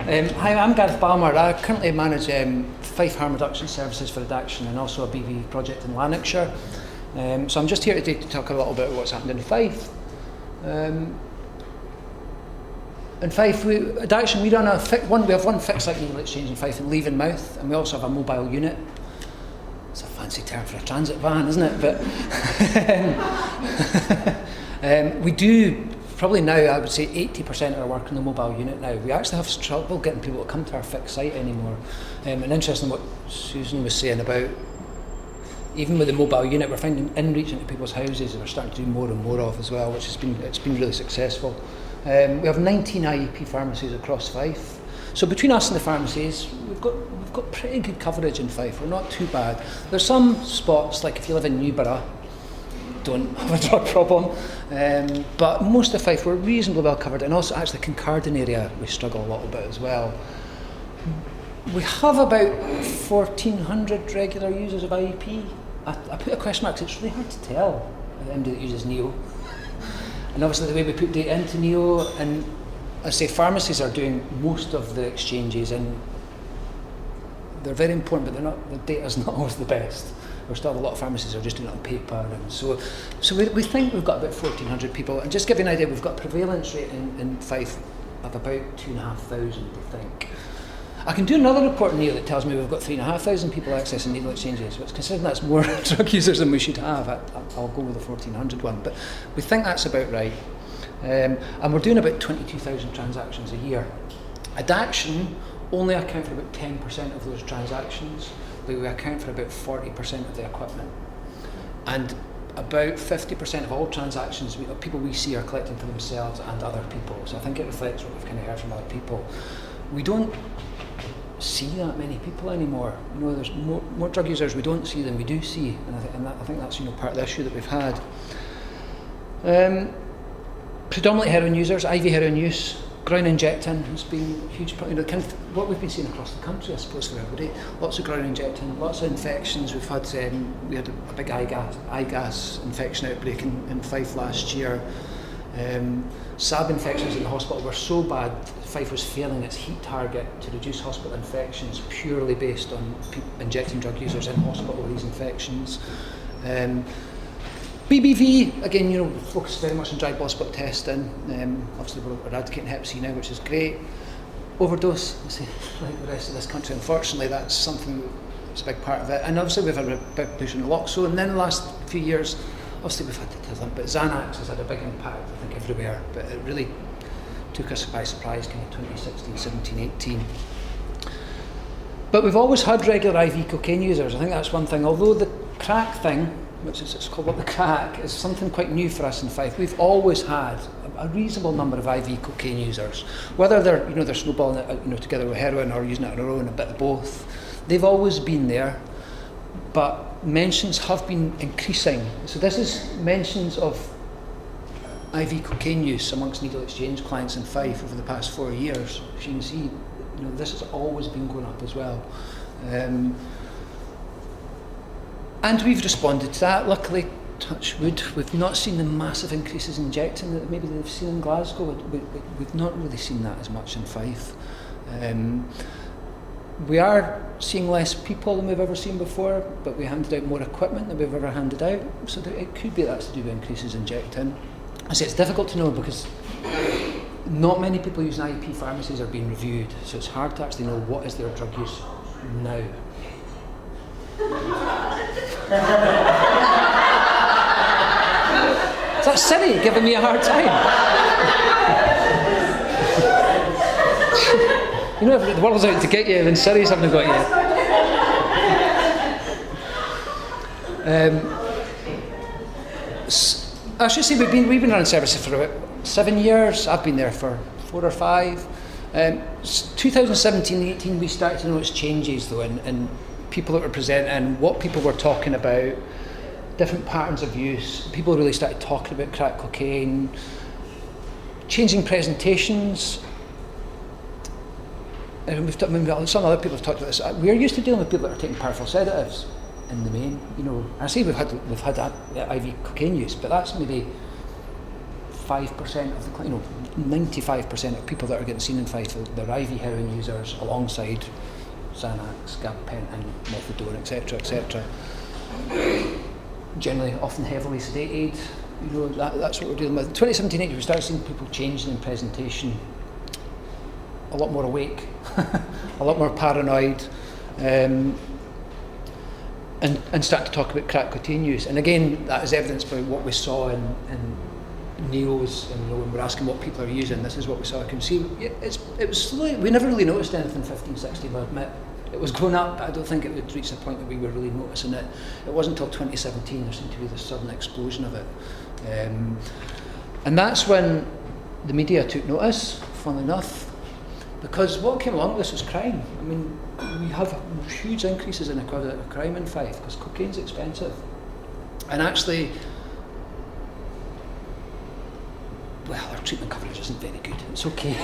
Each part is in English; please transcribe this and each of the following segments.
Hi, I'm Gareth Balmer. I currently manage Fife harm reduction services for addiction and also a BV project in Lanarkshire. So I'm just here today to talk a little bit about what's happened in Fife. In Fife, addiction, we run we have one fixed site needle exchange in Fife in Leave and Mouth, and we also have a mobile unit. It's a fancy term for a transit van, isn't it? But we do probably now, I would say 80% of our work in the mobile unit now. We actually have trouble getting people to come to our fixed site anymore. And interesting what Susan was saying about, even with the mobile unit, we're finding in-reach into people's houses that we're starting to do more and more of as well, which has been really successful. We have 19 IEP pharmacies across Fife. So between us and the pharmacies, we've got pretty good coverage in Fife. We're not too bad. There's some spots, like if you live in Newborough, don't have a drug problem. But most of Fife, we're reasonably well covered. And also actually Kincardine area, we struggle a little bit as well. We have about 1,400 regular users of IEP. I put a question mark because it's really hard to tell anybody that uses NEO. And obviously the way we put data into NEO, and I say pharmacies are doing most of the exchanges, and they're very important, but the data's not always the best. There's still a lot of pharmacies are just doing it on paper, and so we think we've got about 1,400 people. And just to give you an idea, we've got a prevalence rate in Fife of about 2,500, we think. I can do another report in NEO that tells me we've got 3,500 people accessing needle exchanges, but considering that's more drug users than we should have, I'll go with the 1,400 one. But we think that's about right. And we're doing about 22,000 transactions a year. Addiction only account for about 10% of those transactions, but we account for about 40% of the equipment. And about 50% of all transactions, people we see are collecting for themselves and other people. So I think it reflects what we've kind of heard from other people. We don't see that many people anymore. There's more drug users we don't see than we do see, and I think that's part of the issue that we've had. Predominantly heroin users, IV heroin use, ground injecting has been huge. Kind of what we've been seeing across the country, I suppose, for everybody. Lots of ground injecting, lots of infections. We've had we had a big eye gas infection outbreak in Fife last year. SAB infections in the hospital were so bad, Fife was failing its heat target to reduce hospital infections purely based on injecting drug users in hospital with these infections. BBV, again, focused very much on dry blood spot testing. Obviously we're eradicating Hep C now, which is great. Overdose, like the rest of this country, unfortunately, that's something that's a big part of it. And obviously we've had a big push on naloxone, and then the last few years, obviously we've had to tell them, but Xanax has had a big impact, I think, everywhere. But it really took us by surprise, kind of 2016, 17, 18. But we've always had regular IV cocaine users. I think that's one thing. Although the crack thing, which is it's called the crack, is something quite new for us in Fife. We've always had a reasonable number of IV cocaine users, whether they're snowballing it together with heroin or using it on their own, a bit of both. They've always been there, but mentions have been increasing. So this is mentions of IV cocaine use amongst needle exchange clients in Fife over the past 4 years. As you can see, this has always been going up as well. And we've responded to that. Luckily, touch wood, we've not seen the massive increases in injecting that maybe they've seen in Glasgow. We've not really seen that as much in Fife. We are seeing less people than we've ever seen before, but we handed out more equipment than we've ever handed out. So it could be that's to do with increases in injecting. I say it's difficult to know because not many people using IEP pharmacies are being reviewed, so it's hard to actually know what is their drug use now. Is that Siri giving me a hard time? The world's out to get you and Siri's haven't got you. I should say we've been running services for about 7 years. I've been there for 4 or 5. 2017-18 we started to notice changes though in people that were presenting, what people were talking about, different patterns of use. People really started talking about crack cocaine, changing presentations. And some other people have talked about this. We're used to dealing with people that are taking powerful sedatives in the main. I say we've had IV cocaine use, but that's maybe 5% of the, 95% of people that are getting seen in Fife, they're IV heroin users alongside Xanax, gabapentin, methadone, etc., etc. Generally, often heavily sedated. That's what we're dealing with. 2017-18, we started seeing people changing in presentation, a lot more awake, a lot more paranoid, and start to talk about crack cocaine use. And again, that is evidenced by what we saw in NEOs, and when we're asking what people are using, this is what we saw. I can see it was slowly, we never really noticed anything 15, 16, I admit. It was growing up, but I don't think it would reach the point that we were really noticing it. It wasn't until 2017 there seemed to be this sudden explosion of it. And that's when the media took notice, funnily enough, because what came along with this was crime. I mean, we have huge increases in the crime in Fife because cocaine's expensive. And actually, well, our treatment coverage isn't very good. It's okay.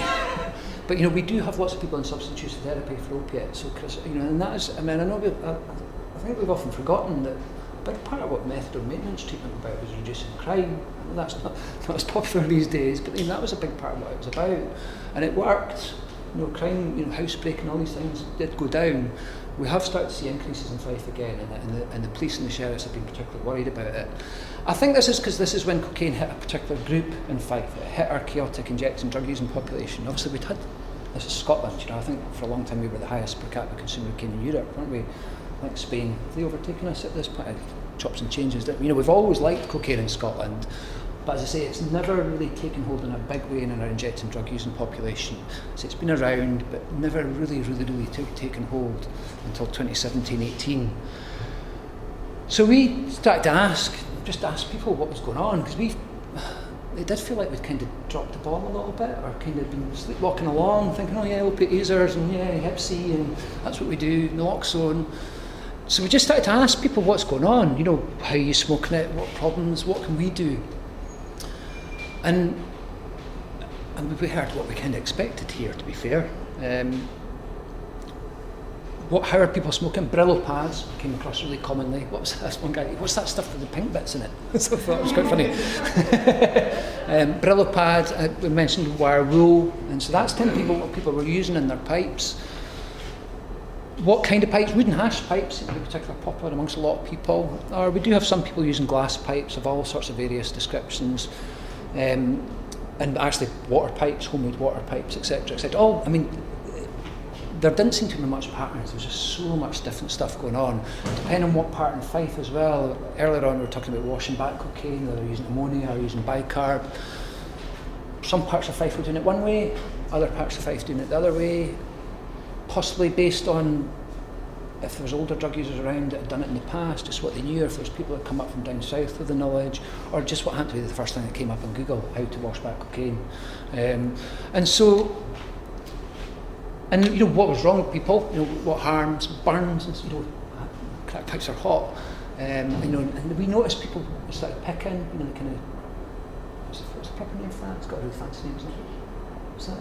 But we do have lots of people in substance use therapy for opiates. So, and that is, I mean, I think we've often forgotten that a big part of what methadone maintenance treatment was about was reducing crime. I know that's not as popular these days, but that was a big part of what it was about, and it worked. Crime, housebreaking, all these things did go down. We have started to see increases in Fife again, and the police and the sheriffs have been particularly worried about it. I think this is because this is when cocaine hit a particular group in Fife. It hit our chaotic injecting drug using population. Obviously, this is Scotland. I think for a long time we were the highest per capita consumer of cocaine in Europe, weren't we? I think Spain, have they overtaken us at this point? Chops and changes. We've always liked cocaine in Scotland. But as I say, it's never really taken hold in a big way in our injecting drug using population. So it's been around, but never really taken hold until 2017-18. So we started to ask people what was going on, because it did feel like we'd kind of dropped the ball a little bit, or kind of been sleepwalking along, thinking, oh yeah, opiate users, and yeah, Hep C, and that's what we do, naloxone. So we just started to ask people what's going on, how are you smoking it, what problems, what can we do? And we heard what we kind of expected here, to be fair. How are people smoking? Brillo pads came across really commonly. What was that? One guy, what's that stuff with the pink bits in it? So I thought it was quite funny. Brillo pads, we mentioned wire wool, and so that's 10 people what people were using in their pipes. What kind of pipes? Wood and hash pipes seem to be particularly popular amongst a lot of people. Or we do have some people using glass pipes of all sorts of various descriptions. And actually water pipes, homemade water pipes, etc., etc. There didn't seem to be much patterns. There was just so much different stuff going on, depending on what part in Fife as well. Earlier on we were talking about washing back cocaine, whether using ammonia or using bicarb. Some parts of Fife were doing it one way, other parts of Fife doing it the other way, possibly based on if there was older drug users around that had done it in the past, just what they knew, or if there was people that come up from down south with the knowledge, or just what happened to be the first thing that came up on Google, how to wash back cocaine. What was wrong with people, what harms, burns, and crack pipes are hot. And we noticed people started picking, the kind of, what's the proper name for that? It's got a really fancy name, isn't it? What's that? I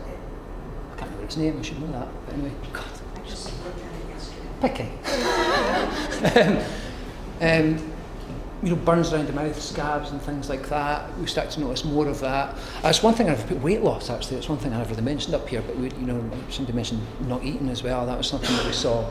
can't remember its name, I should know that, but anyway, God. I just looked at it yesterday. Picking. Burns around the mouth, scabs and things like that. We started to notice more of that. That's one thing I've put weight loss, actually. It's one thing I never really mentioned up here, but somebody mentioned not eating as well. That was something that we saw.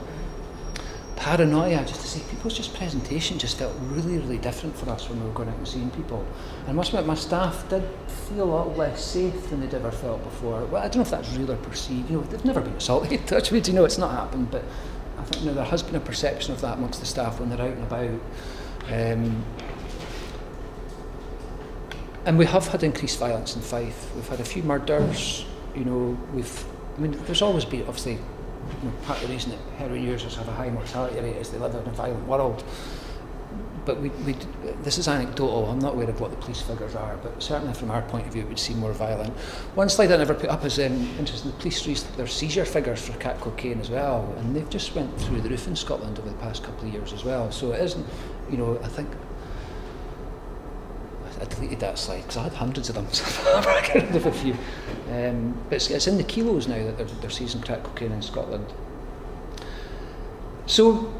Paranoia, just to say, people's presentation just felt really, really different for us when we were going out and seeing people. And I must admit, my staff did feel a lot less safe than they'd ever felt before. Well, I don't know if that's real or perceived. They've never been assaulted, touch wood, it's not happened, but I think there has been a perception of that amongst the staff when they're out and about. And we have had increased violence in Fife. We've had a few murders. There's always been, obviously, part of the reason that heroin users have a high mortality rate is they live in a violent world. But this is anecdotal. I'm not aware of what the police figures are, but certainly from our point of view, it would seem more violent. One slide I never put up is interesting. The police released their seizure figures for crack cocaine as well, and they've just went through the roof in Scotland over the past couple of years as well. So it isn't, I think I deleted that slide because I had hundreds of them, so I'm getting rid of a few. But it's in the kilos now that they're seizing crack cocaine in Scotland. So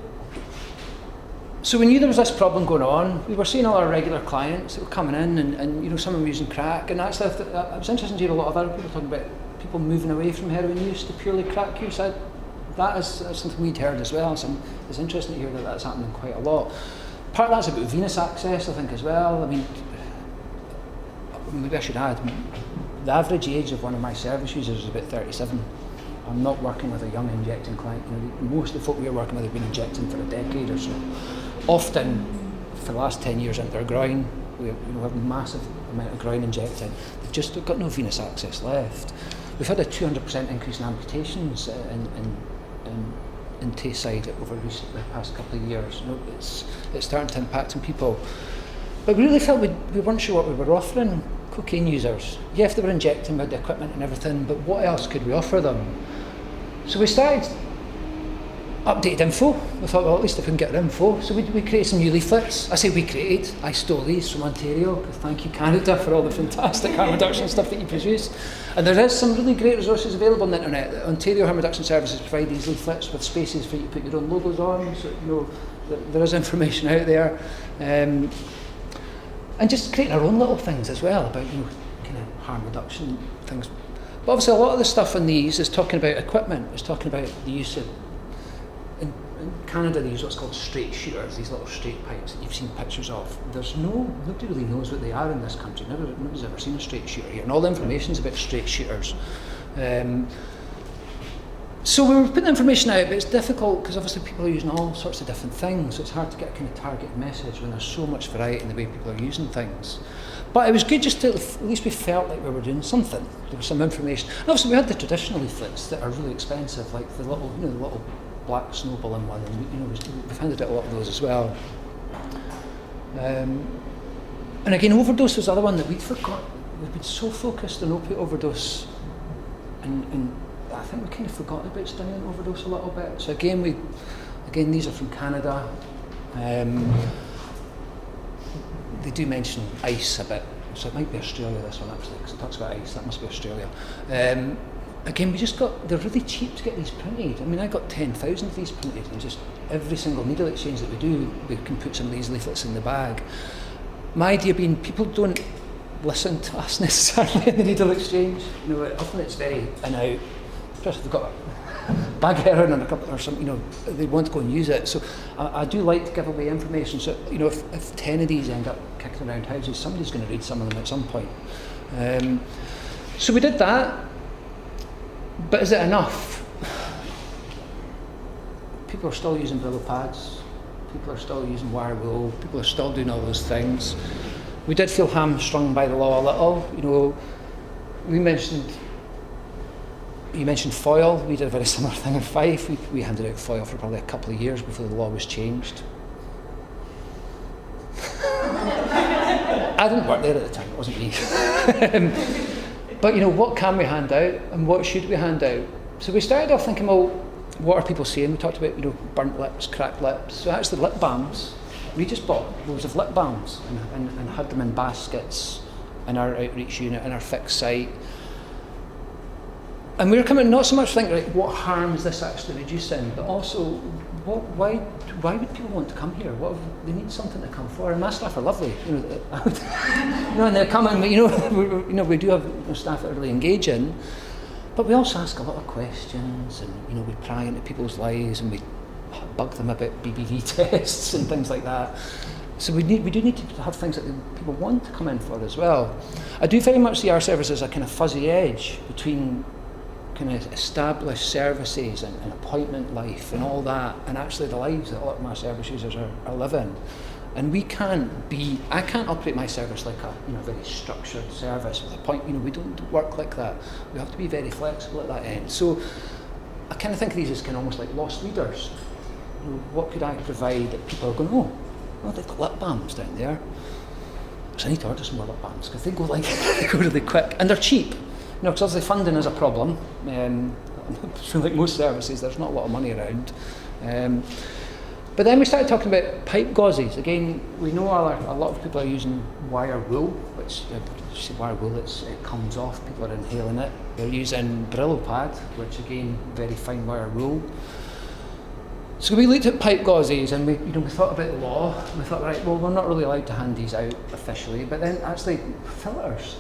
So we knew there was this problem going on. We were seeing all our regular clients that were coming in, and you know, some of them using crack. And actually, it was interesting to hear a lot of other people talking about people moving away from heroin use to purely crack use. That is something we'd heard as well. So it's interesting to hear that that's happening quite a lot. Part of that's about venous access, I think, as well. I mean, maybe I should add, the average age of one of my service users is about 37. I'm not working with a young injecting client. You know, most of the folk we're working with have been injecting for a decade or so. Often, for the last 10 years into their groin, we have a massive amount of groin injecting. They've just got no venous access left. We've had a 200% increase in amputations in Tayside over the past couple of years. You know, it's starting to impact on people. But we really felt we weren't sure what we were offering cocaine users. Yeah, if they were injecting with the equipment and everything, but what else could we offer them? So we started updated info. We thought, well, at least if we can get our info. So we created some new leaflets. I say we created, I stole these from Ontario, because thank you Canada for all the fantastic harm reduction stuff that you produce. And there is some really great resources available on the internet. The Ontario Harm Reduction Services provide these leaflets with spaces for you to put your own logos on, so you know there is information out there. And just creating our own little things as well about, you know, kind of harm reduction things. But obviously a lot of the stuff on these is talking about equipment, it's talking about the use of, in Canada they use what's called straight shooters, these little straight pipes that you've seen pictures of. Nobody really knows what they are in this country, nobody's ever seen a straight shooter here, and all the information's about straight shooters. So we were putting information out, but it's difficult because obviously people are using all sorts of different things, so it's hard to get a kind of targeted message when there's so much variety in the way people are using things. But it was good just to, at least we felt like we were doing something. There was some information. And obviously we had the traditional leaflets that are really expensive, like the little, you know, the little black snowballing one, and you know, we've handed out a lot of those as well. And again, overdose was the other one that we'd forgot. We've been so focused on opiate overdose, and I think we kind of forgot about stimulant overdose a little bit. So again, these are from Canada. They do mention ice a bit, so it might be Australia, this one actually, because it talks about ice, that must be Australia. Again, they're really cheap to get these printed. I mean, I got 10,000 of these printed, and just every single needle exchange that we do, we can put some of these leaflets in the bag. My idea being, people don't listen to us necessarily in the needle exchange. You know, often it's very in out. Especially if they've got a bag of heroin and a couple or something, you know, they want to go and use it. So I do like to give away information. So, you know, if 10 of these end up kicking around houses, somebody's going to read some of them at some point. So we did that. But is it enough? People are still using Brillo pads. People are still using wire wool. People are still doing all those things. We did feel hamstrung by the law a little. You know, you mentioned foil. We did a very similar thing in Fife. We handed out foil for probably a couple of years before the law was changed. I didn't work there at the time, it wasn't me. But you know, what can we hand out and what should we hand out? So we started off thinking, well, what are people saying? We talked about, you know, burnt lips, cracked lips. So actually lip balms, we just bought loads of lip balms and had them in baskets in our outreach unit, in our fixed site. And we were coming not so much thinking, like, what harm is this actually reducing, but also, why would people want to come here? They need something to come for, and my staff are lovely, you know. You know, and they're coming. You know, we do have staff that are really engaging, but we also ask a lot of questions, and you know, we pry into people's lives, and we bug them about BBV tests and things like that. So we do need to have things that people want to come in for as well. I do very much see our service as a kind of fuzzy edge between kind of established services and appointment life and all that, and actually the lives that a lot of my service users are living. And I can't operate my service like a, you know, very structured service with a point. You know, we don't work like that. We have to be very flexible at that end. So I kind of think of these as kind of almost like lost leaders. You know, what could I provide that people are going, oh, they've got lip balms down there, so I need to order some more lip balms, because they go really quick and they're cheap. You know, because obviously funding is a problem. Like most services, there's not a lot of money around. But then we started talking about pipe gauzes. Again, we know a lot of people are using wire wool, which, you see wire wool, it comes off, people are inhaling it. They're using Brillo pad, which again, very fine wire wool. So we looked at pipe gauzes and we thought about the law. We thought, right, well, we're not really allowed to hand these out officially, but then actually, filters.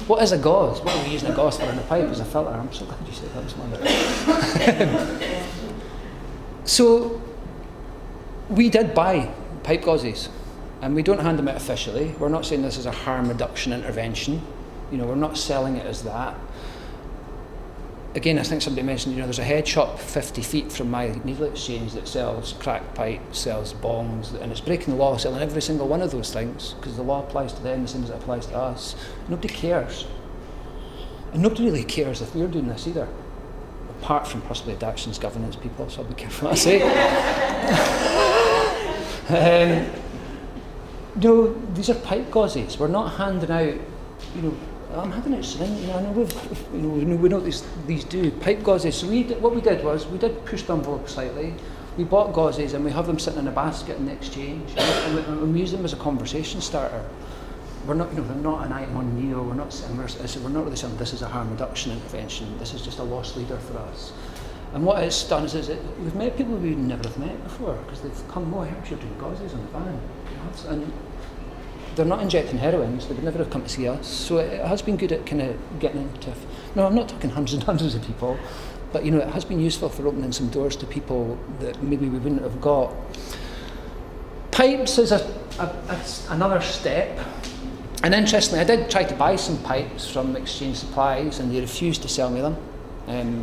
What is a gauze? What are we using a gauze for in a pipe as a filter? I'm so glad you said that this morning. So we did buy pipe gauzes and we don't hand them out officially. We're not saying this is a harm reduction intervention. We're not selling it as that. Again, I think somebody mentioned, there's a head shop 50 feet from my needle exchange that sells crack pipes, sells bongs, and it's breaking the law selling every single one of those things because the law applies to them the same as it applies to us. Nobody cares. And nobody really cares if we're doing this either, apart from possibly Adaction's governance people, so I'll be careful what I say. These are pipe gauzes. We're not handing out, I'm handing out something, I know we know what these do. Pipe gauzes. So what we did was we did push the envelope slightly. We bought gauzes and we have them sitting in a basket in the exchange, and we use them as a conversation starter. We're not, we're not an item on Neo. We're not really saying this is a harm reduction intervention. This is just a loss leader for us. And what it's done is we've met people we would never have met before because they've come, I heard you're doing gauzes on the van, and they're not injecting heroin, so they would never have come to see us. So it has been good at kind of getting into. No, I'm not talking hundreds and hundreds of people, but it has been useful for opening some doors to people that maybe we wouldn't have got. Pipes is another step. And interestingly, I did try to buy some pipes from Exchange Supplies, and they refused to sell me them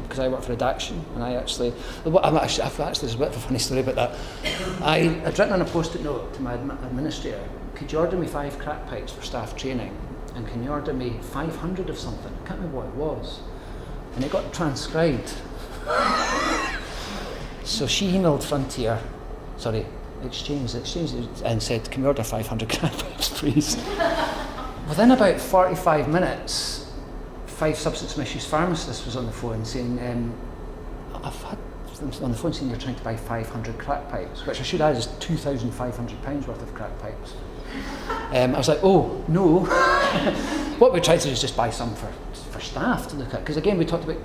because I work for Adaction, and there's a bit of a funny story about that. I'd written on a post-it note to my administrator, could you order me 5 crack pipes for staff training, and can you order me 500 of something? I can't remember what it was. And it got transcribed. So she emailed Exchange, and said, can we order 500 crack pipes, please? Within about 45 minutes, Fife Substance Misuse Pharmacist was on the phone saying, I've had them on the phone saying you're trying to buy 500 crack pipes, which I should add is £2,500 worth of crack pipes. I was like, oh, no. What we tried to do is just buy some for staff to look at, because again, we talked about,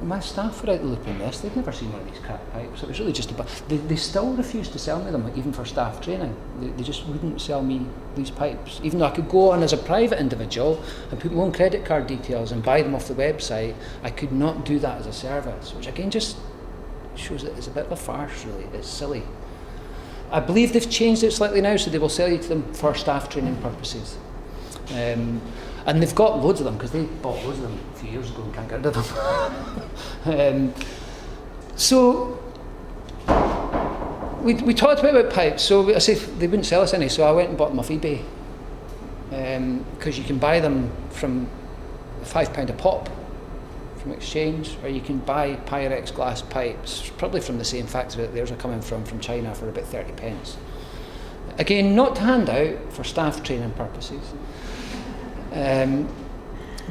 my staff were out looping this, they'd never seen one of these crack pipes, so it was really just they still refused to sell me them, even for staff training. They just wouldn't sell me these pipes. Even though I could go on as a private individual and put my own credit card details and buy them off the website, I could not do that as a service, which again just shows that it's a bit of a farce, really. It's silly. I believe they've changed it slightly now, so they will sell you to them for staff training purposes. And they've got loads of them because they bought loads of them a few years ago and can't get rid of them. So we talked about pipes. So I said they wouldn't sell us any, so I went and bought them off eBay because you can buy them from £5 a pop from Exchange, or you can buy Pyrex glass pipes, probably from the same factory that theirs are coming from China, for about 30p. Again, not to hand out, for staff training purposes.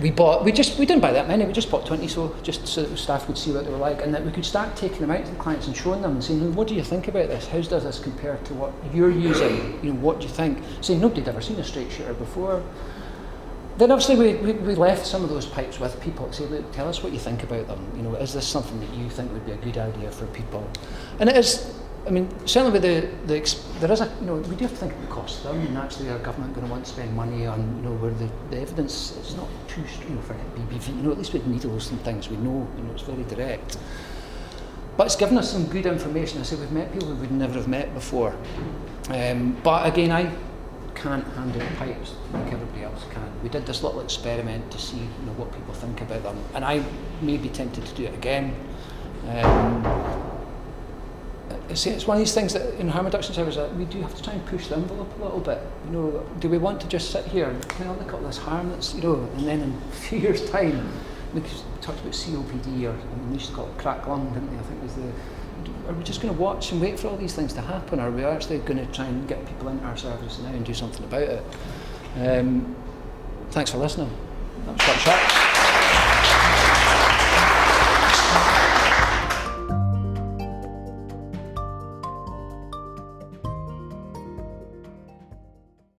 We didn't buy that many, we just bought 20, so just so that staff could see what they were like, and that we could start taking them out to the clients and showing them and saying, what do you think about this? How does this compare to what you're using? What do you think? Saying nobody'd ever seen a straight shooter before. Then obviously we left some of those pipes with people to say, look, tell us what you think about them. Is this something that you think would be a good idea for people? And it is. Certainly with there is we do have to think of the cost of them, and actually our government going to want to spend money on, where the evidence is not too strong for BBV, at least with needles and things, we know, it's very direct. But it's given us some good information. I say we've met people we would never have met before. But again, I can't handle pipes like everybody else can. We did this little experiment to see, what people think about them, and I may be tempted to do it again. It's one of these things that in harm reduction services we do have to try and push the envelope a little bit. Do we want to just sit here and look at all this harm that's, and then in a few years' time, we talked about COPD, or we used to call it crack lung, didn't we? I think was are we just going to watch and wait for all these things to happen, or are we actually going to try and get people into our service now and do something about it? Thanks for listening. That was quite short.